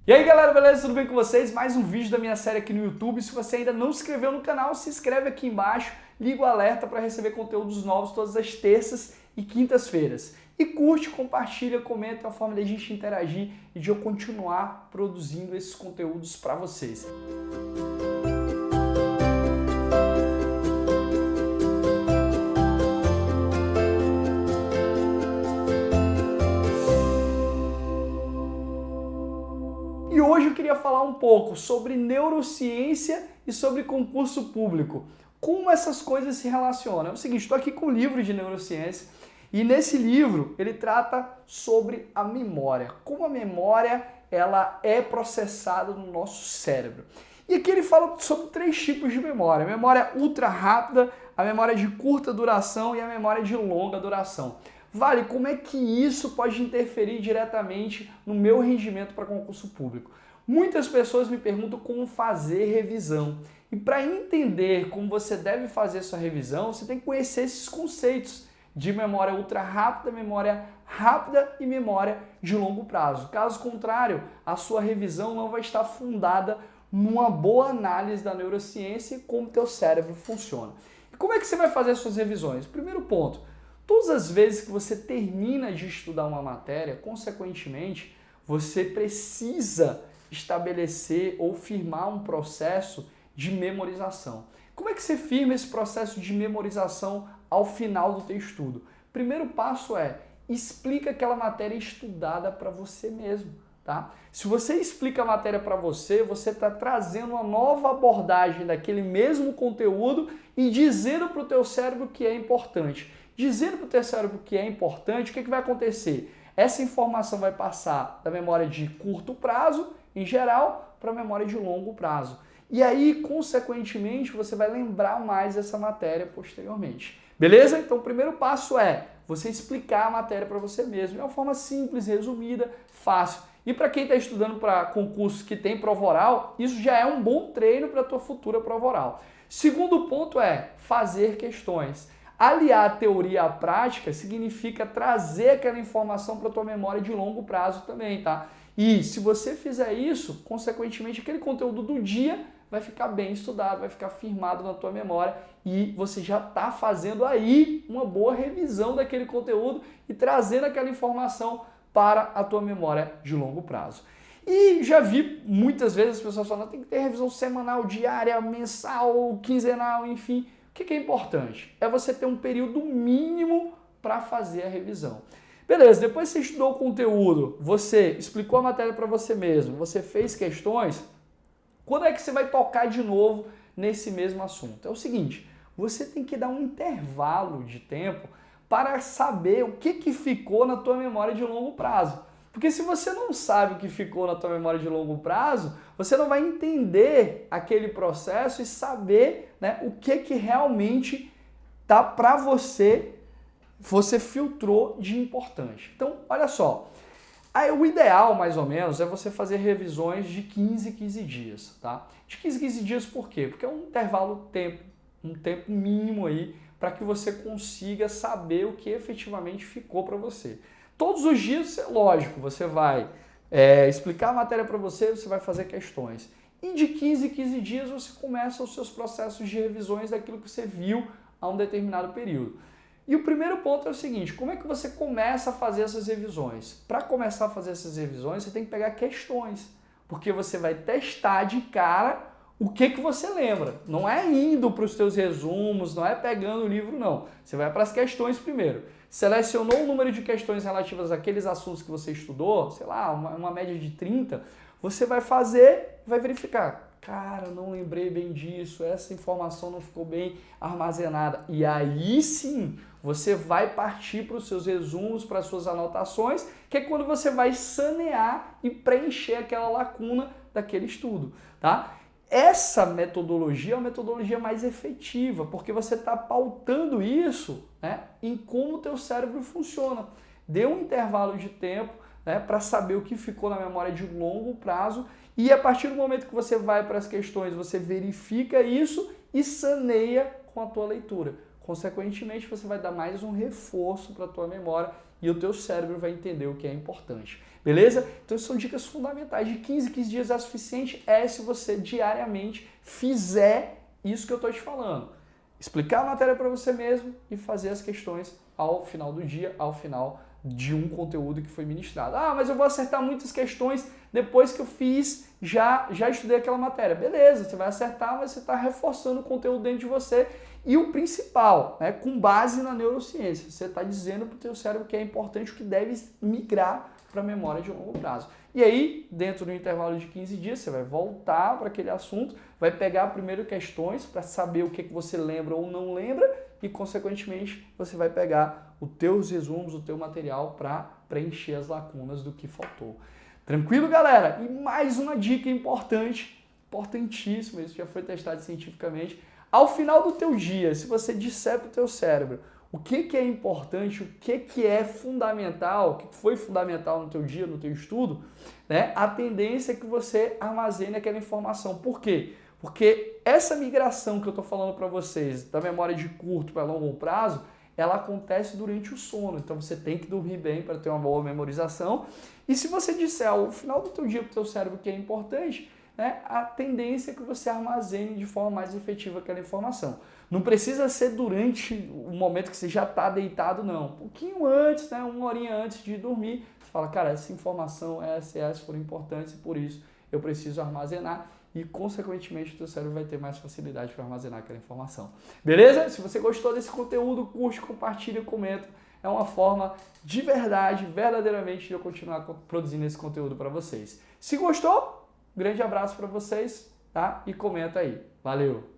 E aí galera, beleza? Tudo bem com vocês? Mais um vídeo da minha série aqui no YouTube. Se você ainda não se inscreveu no canal, se inscreve aqui embaixo, liga o alerta para receber conteúdos novos todas as terças e quintas-feiras. E curte, compartilha, comenta, é uma forma de a gente interagir e de eu continuar produzindo esses conteúdos para vocês. E hoje eu queria falar um pouco sobre neurociência e sobre concurso público. Como essas coisas se relacionam? É o seguinte, estou aqui com um livro de neurociência e nesse livro ele trata sobre a memória. Como a memória ela é processada no nosso cérebro. E aqui ele fala sobre 3 tipos de memória. A memória ultra rápida, a memória de curta duração e a memória de longa duração. Vale, como é que isso pode interferir diretamente no meu rendimento para concurso público? Muitas pessoas me perguntam como fazer revisão. E para entender como você deve fazer sua revisão, você tem que conhecer esses conceitos de memória ultra rápida e memória de longo prazo. Caso contrário, a sua revisão não vai estar fundada numa boa análise da neurociência e como o teu cérebro funciona. E como é que você vai fazer as suas revisões? Primeiro ponto. Todas as vezes que você termina de estudar uma matéria, consequentemente, você precisa estabelecer ou firmar um processo de memorização. Como é que você firma esse processo de memorização ao final do teu estudo? Primeiro passo é, explica aquela matéria estudada para você mesmo. Tá? Se você explica a matéria para você, você está trazendo uma nova abordagem daquele mesmo conteúdo e dizendo para o teu cérebro que é importante. Dizendo para o teu cérebro que é importante, o que vai acontecer? Essa informação vai passar da memória de curto prazo, em geral, para a memória de longo prazo. E aí, consequentemente, você vai lembrar mais dessa matéria posteriormente. Beleza? Então, o primeiro passo é você explicar a matéria para você mesmo. É uma forma simples, resumida, fácil. E para quem está estudando para concursos que tem prova oral, isso já é um bom treino para a tua futura prova oral. Segundo ponto é fazer questões. Aliar a teoria à prática significa trazer aquela informação para a tua memória de longo prazo também, tá? E se você fizer isso, consequentemente, aquele conteúdo do dia vai ficar bem estudado, vai ficar firmado na tua memória e você já está fazendo aí uma boa revisão daquele conteúdo e trazendo aquela informação para a tua memória de longo prazo. E já vi muitas vezes as pessoas falando, tem que ter revisão semanal, diária, mensal, quinzenal, enfim. O que é importante? É você ter um período mínimo para fazer a revisão. Beleza, depois que você estudou o conteúdo, você explicou a matéria para você mesmo, você fez questões, quando é que você vai tocar de novo nesse mesmo assunto? É o seguinte, você tem que dar um intervalo de tempo para saber o que ficou na tua memória de longo prazo. Porque se você não sabe o que ficou na tua memória de longo prazo, você não vai entender aquele processo e saber, né, o que realmente tá para você filtrou de importante. Então, olha só, o ideal, mais ou menos, é você fazer revisões de 15 em 15 dias, tá? De 15 em 15 dias por quê? Porque é um intervalo um tempo mínimo aí para que você consiga saber o que efetivamente ficou para você. Todos os dias, lógico, você vai explicar a matéria para você, você vai fazer questões. E de 15 em 15 dias você começa os seus processos de revisões daquilo que você viu a um determinado período. E o primeiro ponto é o seguinte, como é que você começa a fazer essas revisões? Para começar a fazer essas revisões, você tem que pegar questões, porque você vai testar de cara o que você lembra. Não é indo para os teus resumos, não é pegando o livro, não. Você vai para as questões primeiro. Selecionou o número de questões relativas àqueles assuntos que você estudou, sei lá, uma média de 30, você vai fazer, vai verificar. Cara, não lembrei bem disso, essa informação não ficou bem armazenada. E aí sim, você vai partir para os seus resumos, para as suas anotações, que é quando você vai sanear e preencher aquela lacuna daquele estudo, tá? Essa metodologia é uma metodologia mais efetiva, porque você está pautando isso, né, em como o teu cérebro funciona. Dê um intervalo de tempo, né, para saber o que ficou na memória de longo prazo e a partir do momento que você vai para as questões, você verifica isso e saneia com a tua leitura. Consequentemente, você vai dar mais um reforço para a tua memória e o teu cérebro vai entender o que é importante. Beleza? Então são dicas fundamentais. De 15 dias é suficiente se você diariamente fizer isso que eu estou te falando. Explicar a matéria para você mesmo e fazer as questões ao final do dia, ao final de um conteúdo que foi ministrado. Ah, mas eu vou acertar muitas questões depois que eu fiz, já estudei aquela matéria. Beleza, você vai acertar, mas você está reforçando o conteúdo dentro de você. E o principal, né, com base na neurociência, você está dizendo para o teu cérebro que é importante, o que deve migrar para a memória de longo prazo. E aí, dentro do intervalo de 15 dias, você vai voltar para aquele assunto, vai pegar primeiro questões para saber o que você lembra ou não lembra e, consequentemente, você vai pegar os teus resumos, o teu material para preencher as lacunas do que faltou. Tranquilo, galera? E mais uma dica importante, importantíssima, isso já foi testado cientificamente. Ao final do teu dia, se você disser para o teu cérebro o que é importante, o que é fundamental, o que foi fundamental no teu dia, no teu estudo, né? A tendência é que você armazene aquela informação. Por quê? Porque essa migração que eu estou falando para vocês, da memória de curto para longo prazo, ela acontece durante o sono. Então você tem que dormir bem para ter uma boa memorização. E se você disser ao final do teu dia para o teu cérebro que é importante, né, a tendência é que você armazene de forma mais efetiva aquela informação. Não precisa ser durante o momento que você já está deitado, não. Um pouquinho antes, né, uma horinha antes de dormir, você fala, cara, essa informação, essas foram importantes e por isso eu preciso armazenar e, consequentemente, o teu cérebro vai ter mais facilidade para armazenar aquela informação. Beleza? Se você gostou desse conteúdo, curte, compartilha e comenta. É uma forma de verdade, verdadeiramente, de eu continuar produzindo esse conteúdo para vocês. Se gostou, grande abraço para vocês, tá? E comenta aí. Valeu!